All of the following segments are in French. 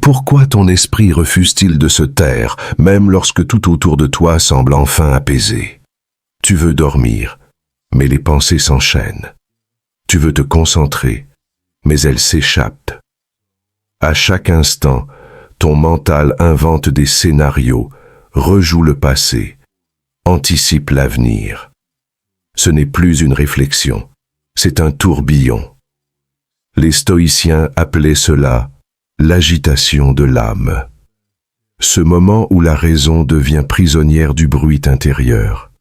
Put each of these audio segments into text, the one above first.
Pourquoi ton esprit refuse-t-il de se taire, même lorsque tout autour de toi semble enfin apaisé? Tu veux dormir, mais les pensées s'enchaînent. Tu veux te concentrer, mais elles s'échappent. À chaque instant, ton mental invente des scénarios, rejoue le passé, anticipe l'avenir. Ce n'est plus une réflexion, c'est un tourbillon. Les stoïciens appelaient cela l'agitation de l'âme. Ce moment où la raison devient prisonnière du bruit intérieur.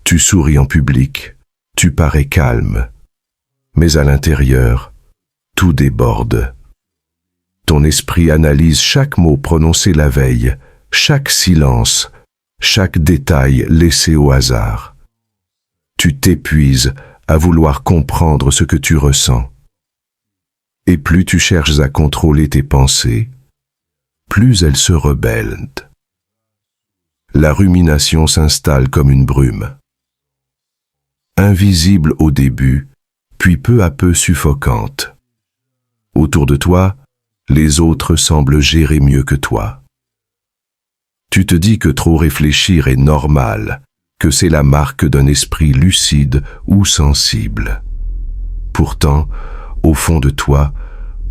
Tu souris en public, tu parais calme, mais à l'intérieur, tout déborde. Ton esprit analyse chaque mot prononcé la veille, chaque silence, chaque détail laissé au hasard. Tu t'épuises à vouloir comprendre ce que tu ressens. Et plus tu cherches à contrôler tes pensées, plus elles se rebellent. La rumination s'installe comme une brume. Invisible au début, puis peu à peu suffocante. Autour de toi, les autres semblent gérer mieux que toi. Tu te dis que trop réfléchir est normal, que c'est la marque d'un esprit lucide ou sensible. Pourtant, au fond de toi,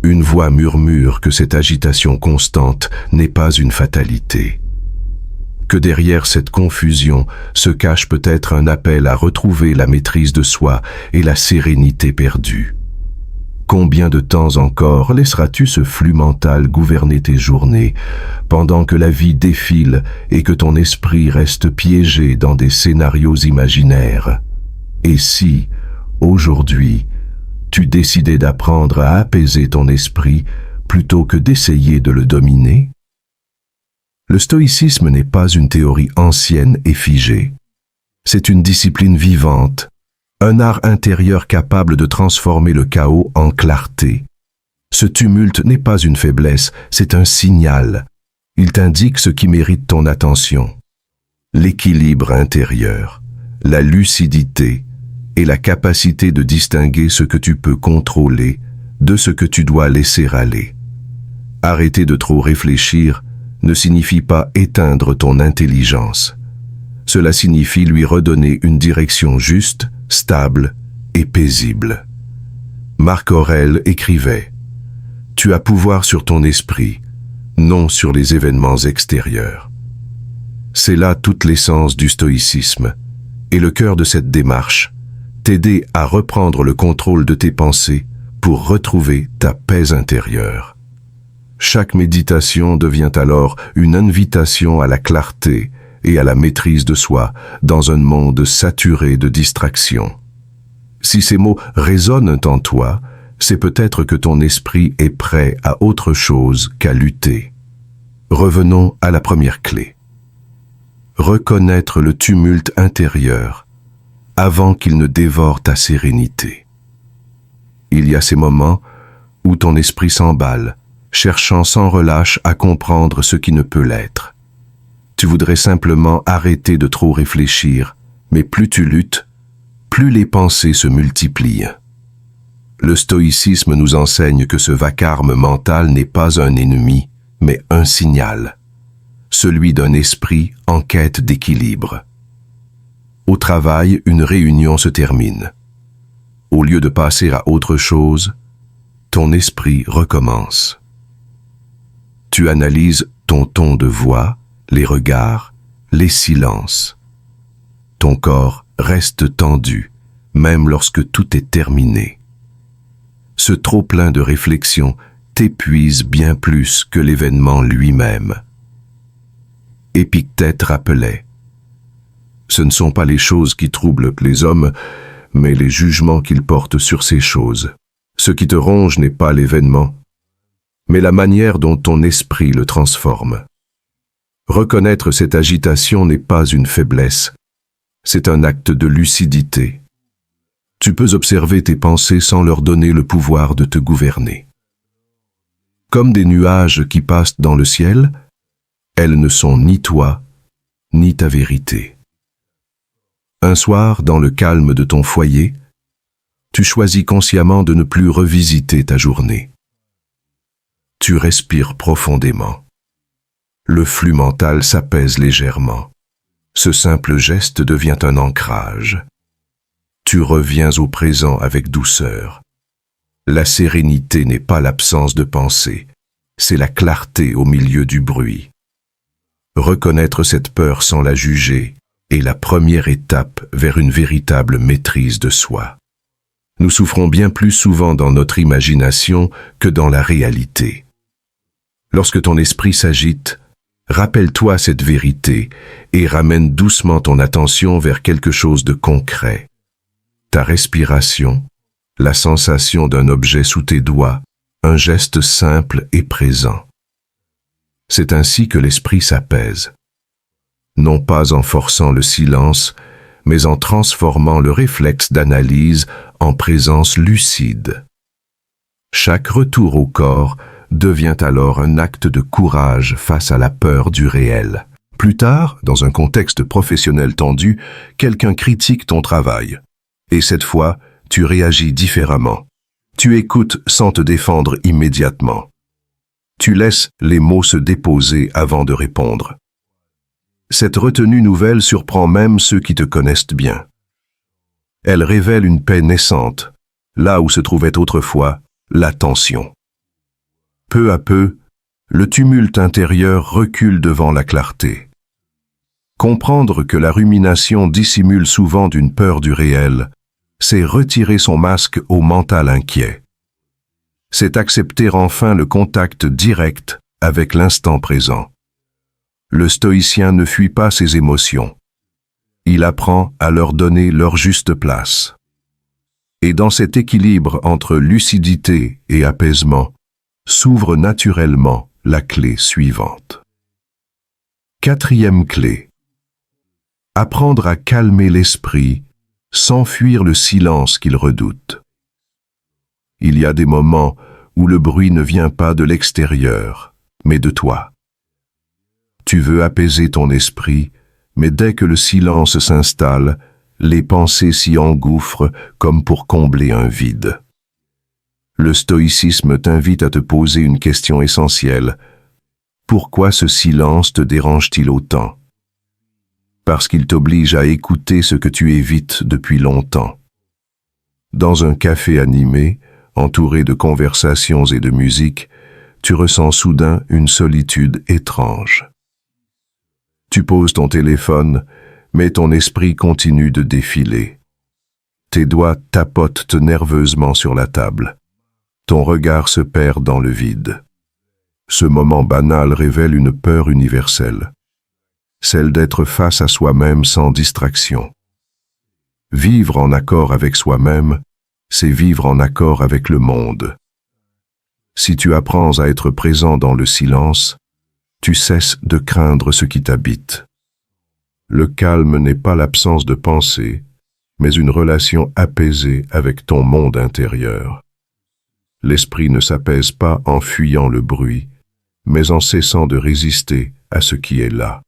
une voix murmure que cette agitation constante n'est pas une fatalité. Que derrière cette confusion se cache peut-être un appel à retrouver la maîtrise de soi et la sérénité perdue. Combien de temps encore laisseras-tu ce flux mental gouverner tes journées, pendant que la vie défile et que ton esprit reste piégé dans des scénarios imaginaires? Et si, aujourd'hui, tu décidais d'apprendre à apaiser ton esprit plutôt que d'essayer de le dominer? Le stoïcisme n'est pas une théorie ancienne et figée. C'est une discipline vivante, un art intérieur capable de transformer le chaos en clarté. Ce tumulte n'est pas une faiblesse, c'est un signal. Il t'indique ce qui mérite ton attention. L'équilibre intérieur, la lucidité et la capacité de distinguer ce que tu peux contrôler de ce que tu dois laisser aller. Arrêter de trop réfléchir ne signifie pas éteindre ton intelligence. Cela signifie lui redonner une direction juste, stable et paisible. Marc Aurèle écrivait « Tu as pouvoir sur ton esprit, non sur les événements extérieurs ». C'est là toute l'essence du stoïcisme, et le cœur de cette démarche, t'aider à reprendre le contrôle de tes pensées pour retrouver ta paix intérieure. Chaque méditation devient alors une invitation à la clarté et à la maîtrise de soi dans un monde saturé de distractions. Si ces mots résonnent en toi, c'est peut-être que ton esprit est prêt à autre chose qu'à lutter. Revenons à la première clé. Reconnaître le tumulte intérieur avant qu'il ne dévore ta sérénité. Il y a ces moments où ton esprit s'emballe, cherchant sans relâche à comprendre ce qui ne peut l'être. Tu voudrais simplement arrêter de trop réfléchir, mais plus tu luttes, plus les pensées se multiplient. Le stoïcisme nous enseigne que ce vacarme mental n'est pas un ennemi, mais un signal, celui d'un esprit en quête d'équilibre. Au travail, une réunion se termine. Au lieu de passer à autre chose, ton esprit recommence. Tu analyses ton ton de voix, les regards, les silences. Ton corps reste tendu, même lorsque tout est terminé. Ce trop-plein de réflexion t'épuise bien plus que l'événement lui-même. Épictète rappelait « Ce ne sont pas les choses qui troublent les hommes, mais les jugements qu'ils portent sur ces choses. Ce qui te ronge n'est pas l'événement, mais la manière dont ton esprit le transforme. Reconnaître cette agitation n'est pas une faiblesse, c'est un acte de lucidité. Tu peux observer tes pensées sans leur donner le pouvoir de te gouverner. Comme des nuages qui passent dans le ciel, elles ne sont ni toi, ni ta vérité. Un soir, dans le calme de ton foyer, tu choisis consciemment de ne plus revisiter ta journée. Tu respires profondément. Le flux mental s'apaise légèrement. Ce simple geste devient un ancrage. Tu reviens au présent avec douceur. La sérénité n'est pas l'absence de pensée, c'est la clarté au milieu du bruit. Reconnaître cette peur sans la juger est la première étape vers une véritable maîtrise de soi. Nous souffrons bien plus souvent dans notre imagination que dans la réalité. Lorsque ton esprit s'agite, rappelle-toi cette vérité et ramène doucement ton attention vers quelque chose de concret. Ta respiration, la sensation d'un objet sous tes doigts, un geste simple et présent. C'est ainsi que l'esprit s'apaise. Non pas en forçant le silence, mais en transformant le réflexe d'analyse en présence lucide. Chaque retour au corps devient alors un acte de courage face à la peur du réel. Plus tard, dans un contexte professionnel tendu, quelqu'un critique ton travail. Et cette fois, tu réagis différemment. Tu écoutes sans te défendre immédiatement. Tu laisses les mots se déposer avant de répondre. Cette retenue nouvelle surprend même ceux qui te connaissent bien. Elle révèle une paix naissante, là où se trouvait autrefois la tension. Peu à peu, le tumulte intérieur recule devant la clarté. Comprendre que la rumination dissimule souvent d'une peur du réel, c'est retirer son masque au mental inquiet. C'est accepter enfin le contact direct avec l'instant présent. Le stoïcien ne fuit pas ses émotions. Il apprend à leur donner leur juste place. Et dans cet équilibre entre lucidité et apaisement, s'ouvre naturellement la clé suivante. Quatrième clé. Apprendre à calmer l'esprit sans fuir le silence qu'il redoute. Il y a des moments où le bruit ne vient pas de l'extérieur, mais de toi. Tu veux apaiser ton esprit, mais dès que le silence s'installe, les pensées s'y engouffrent comme pour combler un vide. Le stoïcisme t'invite à te poser une question essentielle. Pourquoi ce silence te dérange-t-il autant? Parce qu'il t'oblige à écouter ce que tu évites depuis longtemps. Dans un café animé, entouré de conversations et de musique, tu ressens soudain une solitude étrange. Tu poses ton téléphone, mais ton esprit continue de défiler. Tes doigts tapotent nerveusement sur la table. Ton regard se perd dans le vide. Ce moment banal révèle une peur universelle, celle d'être face à soi-même sans distraction. Vivre en accord avec soi-même, c'est vivre en accord avec le monde. Si tu apprends à être présent dans le silence, tu cesses de craindre ce qui t'habite. Le calme n'est pas l'absence de pensée, mais une relation apaisée avec ton monde intérieur. L'esprit ne s'apaise pas en fuyant le bruit, mais en cessant de résister à ce qui est là.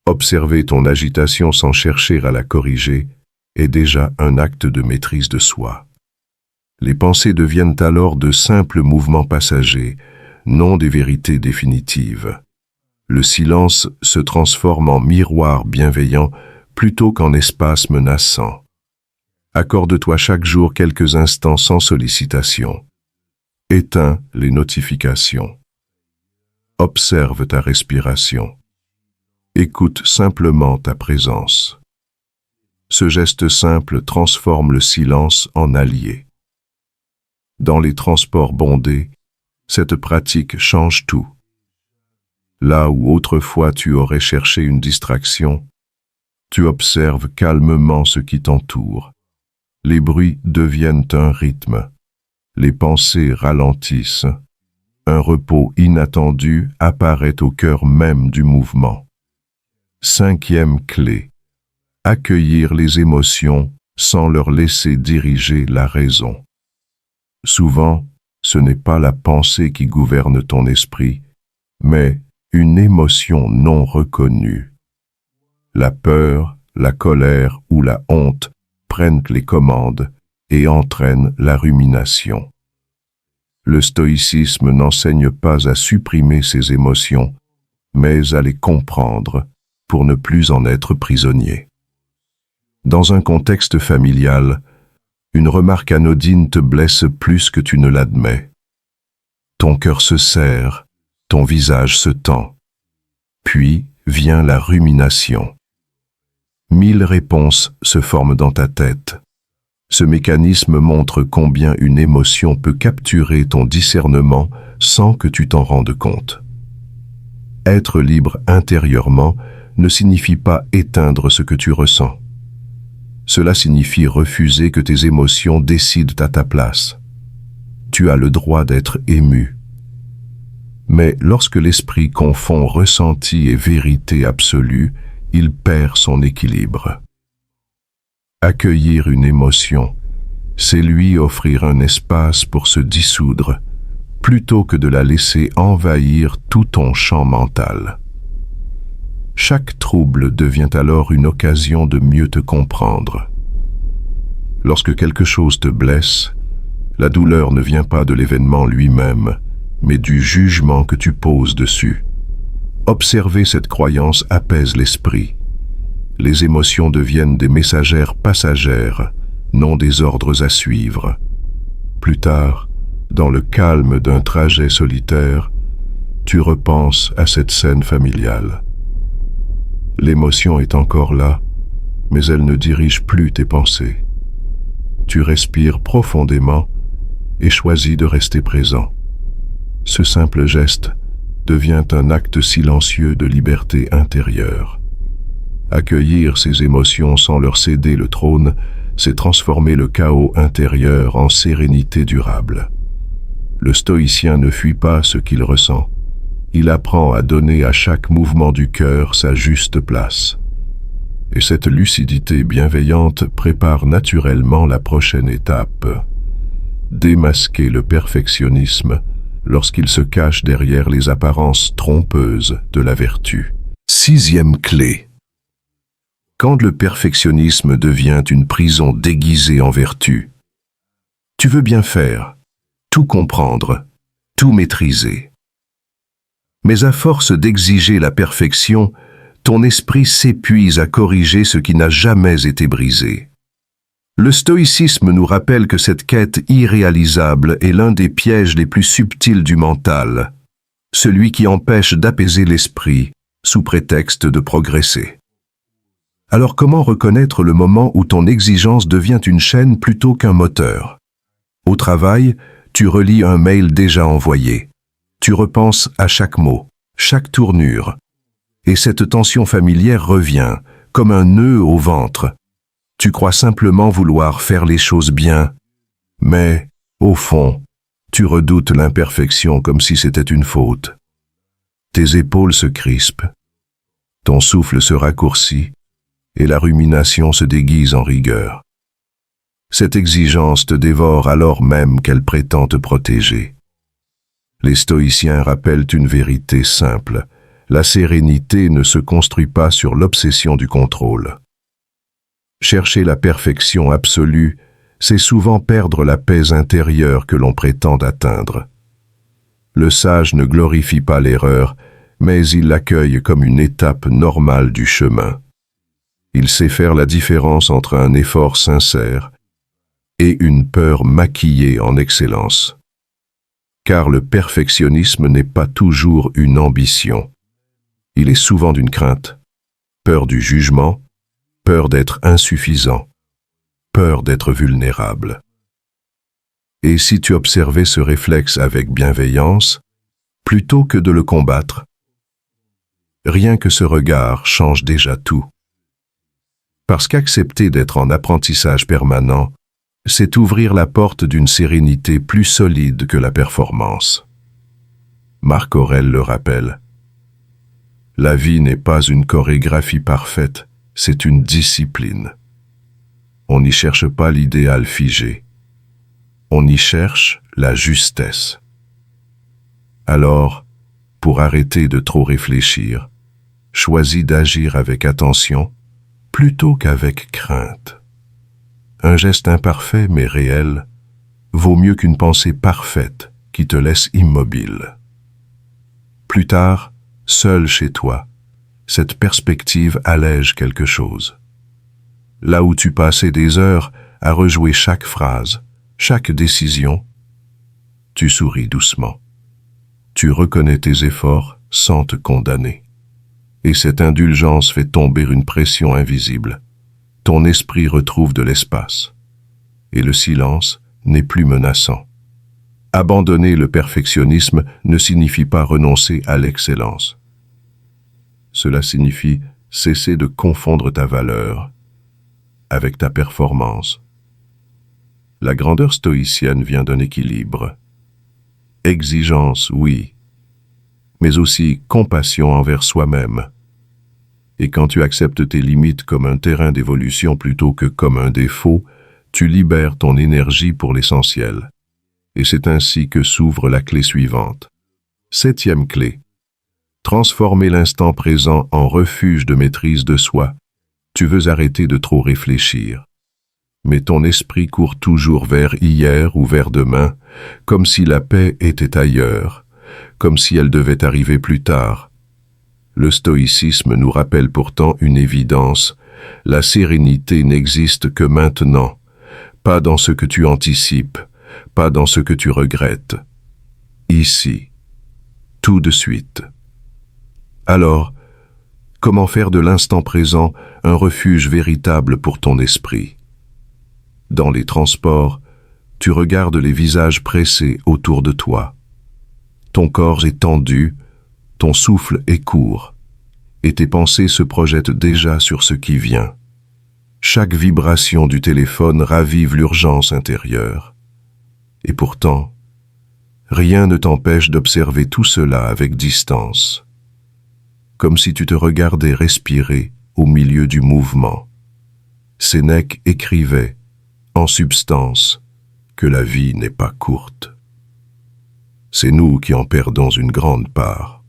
Observer ton agitation sans chercher à la corriger est déjà un acte de maîtrise de soi. Les pensées deviennent alors de simples mouvements passagers, non des vérités définitives. Le silence se transforme en miroir bienveillant plutôt qu'en espace menaçant. Accorde-toi chaque jour quelques instants sans sollicitation. Éteins les notifications. Observe ta respiration. Écoute simplement ta présence. Ce geste simple transforme le silence en allié. Dans les transports bondés, cette pratique change tout. Là où autrefois tu aurais cherché une distraction, tu observes calmement ce qui t'entoure. Les bruits deviennent un rythme. Les pensées ralentissent. Un repos inattendu apparaît au cœur même du mouvement. Cinquième clé. Accueillir les émotions sans leur laisser diriger la raison. Souvent, ce n'est pas la pensée qui gouverne ton esprit, mais une émotion non reconnue. La peur, la colère ou la honte prennent les commandes et entraînent la rumination. Le stoïcisme n'enseigne pas à supprimer ses émotions, mais à les comprendre pour ne plus en être prisonnier. Dans un contexte familial, une remarque anodine te blesse plus que tu ne l'admets. Ton cœur se serre, ton visage se tend. Puis vient la rumination. 1000 réponses se forment dans ta tête. Ce mécanisme montre combien une émotion peut capturer ton discernement sans que tu t'en rendes compte. Être libre intérieurement ne signifie pas éteindre ce que tu ressens. Cela signifie refuser que tes émotions décident à ta place. Tu as le droit d'être ému. Mais lorsque l'esprit confond ressenti et vérité absolue, il perd son équilibre. Accueillir une émotion, c'est lui offrir un espace pour se dissoudre, plutôt que de la laisser envahir tout ton champ mental. Chaque trouble devient alors une occasion de mieux te comprendre. Lorsque quelque chose te blesse, la douleur ne vient pas de l'événement lui-même, mais du jugement que tu poses dessus. Observer cette croyance apaise l'esprit. Les émotions deviennent des messagères passagères, non des ordres à suivre. Plus tard, dans le calme d'un trajet solitaire, tu repenses à cette scène familiale. L'émotion est encore là, mais elle ne dirige plus tes pensées. Tu respires profondément et choisis de rester présent. Ce simple geste devient un acte silencieux de liberté intérieure. Accueillir ces émotions sans leur céder le trône, c'est transformer le chaos intérieur en sérénité durable. Le stoïcien ne fuit pas ce qu'il ressent. Il apprend à donner à chaque mouvement du cœur sa juste place. Et cette lucidité bienveillante prépare naturellement la prochaine étape. Démasquer le perfectionnisme lorsqu'il se cache derrière les apparences trompeuses de la vertu. 6e clé. Quand le perfectionnisme devient une prison déguisée en vertu, tu veux bien faire, tout comprendre, tout maîtriser. Mais à force d'exiger la perfection, ton esprit s'épuise à corriger ce qui n'a jamais été brisé. Le stoïcisme nous rappelle que cette quête irréalisable est l'un des pièges les plus subtils du mental, celui qui empêche d'apaiser l'esprit sous prétexte de progresser. Alors comment reconnaître le moment où ton exigence devient une chaîne plutôt qu'un moteur? Au travail, tu relis un mail déjà envoyé. Tu repenses à chaque mot, chaque tournure. Et cette tension familière revient, comme un nœud au ventre. Tu crois simplement vouloir faire les choses bien, mais, au fond, tu redoutes l'imperfection comme si c'était une faute. Tes épaules se crispent, ton souffle se raccourcit, et la rumination se déguise en rigueur. Cette exigence te dévore alors même qu'elle prétend te protéger. Les stoïciens rappellent une vérité simple. La sérénité ne se construit pas sur l'obsession du contrôle. Chercher la perfection absolue, c'est souvent perdre la paix intérieure que l'on prétend atteindre. Le sage ne glorifie pas l'erreur, mais il l'accueille comme une étape normale du chemin. Il sait faire la différence entre un effort sincère et une peur maquillée en excellence. Car le perfectionnisme n'est pas toujours une ambition. Il est souvent d'une crainte, peur du jugement, peur d'être insuffisant, peur d'être vulnérable. Et si tu observais ce réflexe avec bienveillance, plutôt que de le combattre, rien que ce regard change déjà tout. Parce qu'accepter d'être en apprentissage permanent, c'est ouvrir la porte d'une sérénité plus solide que la performance. Marc Aurèle le rappelle. La vie n'est pas une chorégraphie parfaite, c'est une discipline. On n'y cherche pas l'idéal figé. On y cherche la justesse. Alors, pour arrêter de trop réfléchir, choisis d'agir avec attention plutôt qu'avec crainte. Un geste imparfait mais réel vaut mieux qu'une pensée parfaite qui te laisse immobile. Plus tard, seul chez toi, cette perspective allège quelque chose. Là où tu passais des heures à rejouer chaque phrase, chaque décision, tu souris doucement. Tu reconnais tes efforts sans te condamner. Et cette indulgence fait tomber une pression invisible. Ton esprit retrouve de l'espace. Et le silence n'est plus menaçant. Abandonner le perfectionnisme ne signifie pas renoncer à l'excellence. Cela signifie cesser de confondre ta valeur avec ta performance. La grandeur stoïcienne vient d'un équilibre. Exigence, oui, mais aussi compassion envers soi-même. Et quand tu acceptes tes limites comme un terrain d'évolution plutôt que comme un défaut, tu libères ton énergie pour l'essentiel. Et c'est ainsi que s'ouvre la clé suivante. 7e clé. Transformer l'instant présent en refuge de maîtrise de soi. Tu veux arrêter de trop réfléchir. Mais ton esprit court toujours vers hier ou vers demain, comme si la paix était ailleurs, comme si elle devait arriver plus tard. Le stoïcisme nous rappelle pourtant une évidence. La sérénité n'existe que maintenant, pas dans ce que tu anticipes, pas dans ce que tu regrettes. Ici, tout de suite. Alors, comment faire de l'instant présent un refuge véritable pour ton esprit? Dans les transports, tu regardes les visages pressés autour de toi. Ton corps est tendu, ton souffle est court, et tes pensées se projettent déjà sur ce qui vient. Chaque vibration du téléphone ravive l'urgence intérieure. Et pourtant, rien ne t'empêche d'observer tout cela avec distance, comme si tu te regardais respirer au milieu du mouvement. Sénèque écrivait, en substance, que la vie n'est pas courte. C'est nous qui en perdons une grande part.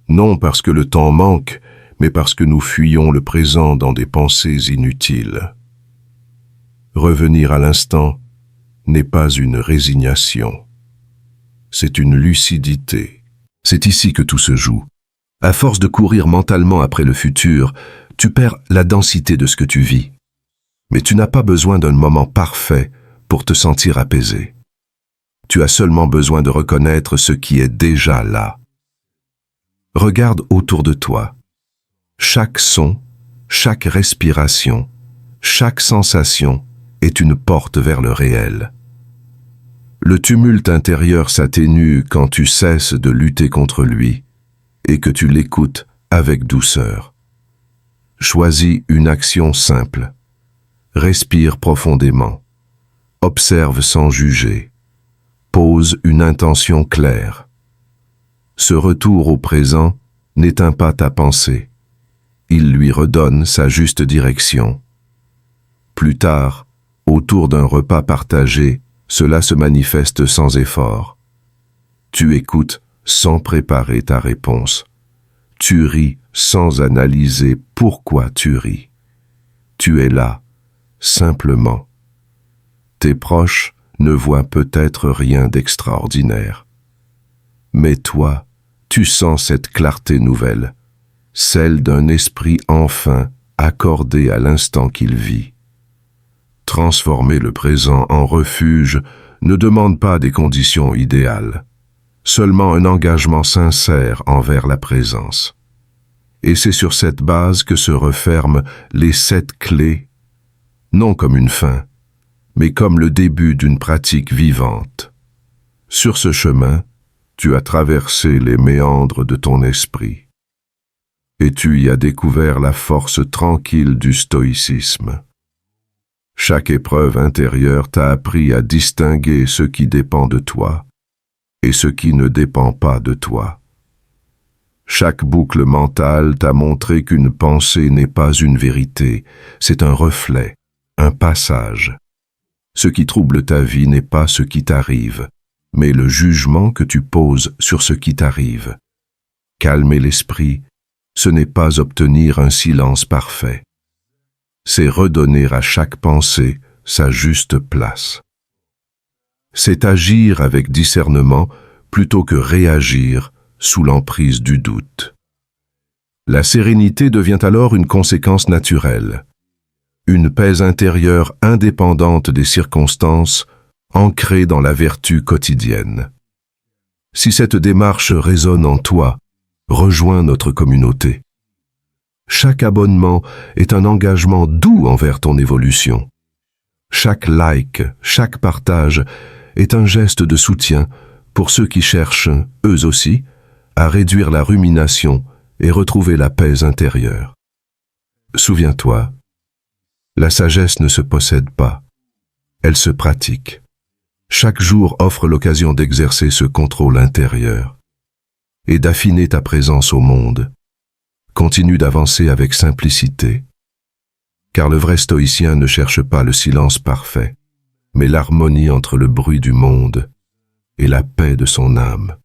Non parce que le temps manque, mais parce que nous fuyons le présent dans des pensées inutiles. Revenir à l'instant n'est pas une résignation, c'est une lucidité. C'est ici que tout se joue. À force de courir mentalement après le futur, tu perds la densité de ce que tu vis. Mais tu n'as pas besoin d'un moment parfait pour te sentir apaisé. Tu as seulement besoin de reconnaître ce qui est déjà là. Regarde autour de toi. Chaque son, chaque respiration, chaque sensation est une porte vers le réel. Le tumulte intérieur s'atténue quand tu cesses de lutter contre lui et que tu l'écoutes avec douceur. Choisis une action simple. Respire profondément. Observe sans juger. Pose une intention claire. Ce retour au présent n'éteint pas ta pensée. Il lui redonne sa juste direction. Plus tard, autour d'un repas partagé, cela se manifeste sans effort. Tu écoutes sans préparer ta réponse. Tu ris sans analyser pourquoi tu ris. Tu es là, simplement. Tes proches ne voient peut-être rien d'extraordinaire. Mais toi, tu sens cette clarté nouvelle, celle d'un esprit enfin accordé à l'instant qu'il vit. Transformer le présent en refuge ne demande pas des conditions idéales, seulement un engagement sincère envers la présence. Et c'est sur cette base que se referment les 7 clés, non comme une fin, mais comme le début d'une pratique vivante. Sur ce chemin, tu as traversé les méandres de ton esprit, et tu y as découvert la force tranquille du stoïcisme. Chaque épreuve intérieure t'a appris à distinguer ce qui dépend de toi et ce qui ne dépend pas de toi. Chaque boucle mentale t'a montré qu'une pensée n'est pas une vérité, c'est un reflet, un passage. Ce qui trouble ta vie n'est pas ce qui t'arrive, mais le jugement que tu poses sur ce qui t'arrive. Calmer l'esprit, ce n'est pas obtenir un silence parfait. C'est redonner à chaque pensée sa juste place. C'est agir avec discernement plutôt que réagir sous l'emprise du doute. La sérénité devient alors une conséquence naturelle, une paix intérieure indépendante des circonstances, ancrée dans la vertu quotidienne. Si cette démarche résonne en toi, rejoins notre communauté. Chaque abonnement est un engagement doux envers ton évolution. Chaque like, chaque partage est un geste de soutien pour ceux qui cherchent, eux aussi, à réduire la rumination et retrouver la paix intérieure. Souviens-toi, la sagesse ne se possède pas, elle se pratique. Chaque jour offre l'occasion d'exercer ce contrôle intérieur et d'affiner ta présence au monde. Continue d'avancer avec simplicité, car le vrai stoïcien ne cherche pas le silence parfait, mais l'harmonie entre le bruit du monde et la paix de son âme.